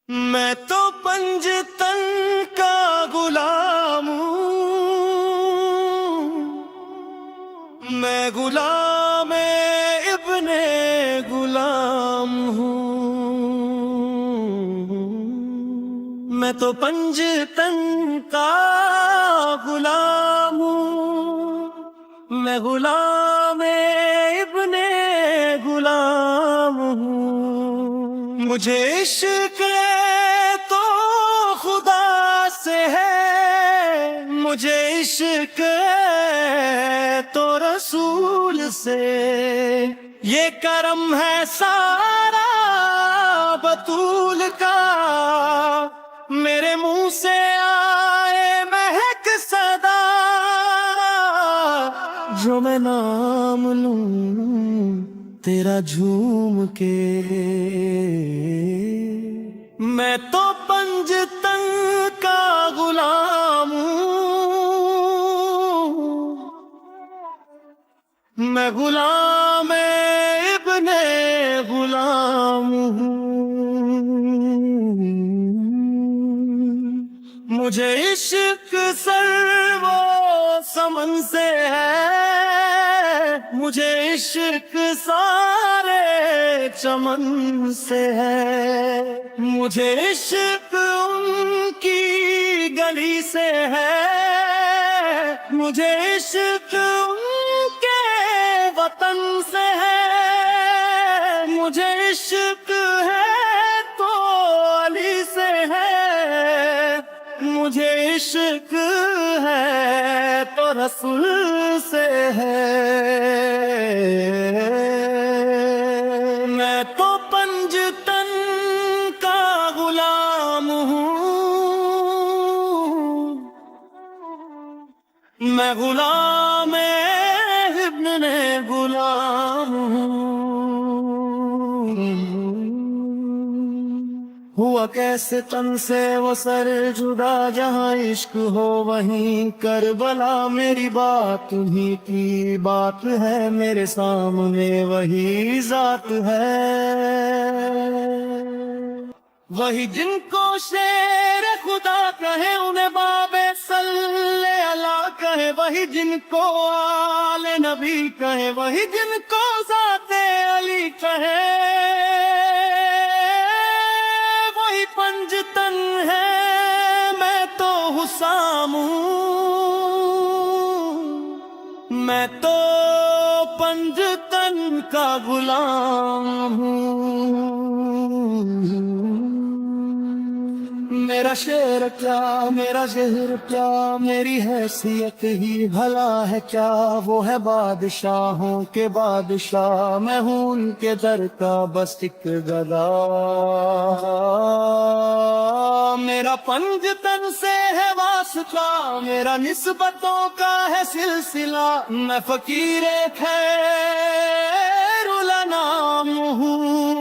میں تو پنجتن کا غلام ہوں، میں غلام ابن غلام ہوں، میں تو پنجتن کا غلام ہوں، میں غلام ابن غلام ہوں، مجھے عشق تو خدا سے ہے، مجھے عشق تو رسول سے، یہ کرم ہے سارا بطول کا، میرے منہ سے آئے مہک صدا، جو میں نام لوں تیرا جھوم کے، میں تو پنجتن کا غلام ہوں، میں غلام ابن غلام ہوں، مجھے عشق سر و سمن سے ہے، مجھے عشق سارے چمن سے ہے، مجھے عشق ان کی گلی سے ہے، مجھے عشق ان کے وطن سے ہے، مجھے عشق ہے تو علی سے ہے، مجھے عشق ہے تو رسول سے ہے، میں تو پنجتن کا غلام ہوں، میں غلام ابن غلام ہوں، ہوا کیسے تن سے وہ سر جدا، جہاں عشق ہو وہیں کربلا، میری بات تمہیں کی بات ہے، میرے سامنے وہی ذات ہے، وہی جن کو شیر خدا کہے، انہیں باب صلی اللہ کہے، وہی جن کو آل نبی کہے، وہی جن کو ذات علی کہے، وہی پنجتن ہے، میں تو حسام ہوں، میں تو پنجتن کا غلام ہوں، میرا شعر کیا، میرا شہر کیا، میری حیثیت ہی بھلا ہے کیا، وہ ہے بادشاہوں کے بادشاہ، میں ہوں ان کے در کا بس ایک گدا، میرا پنجتن سے ہے واسطہ، میرا نسبتوں کا ہے سلسلہ، میں فقیر خیر الانام ہوں۔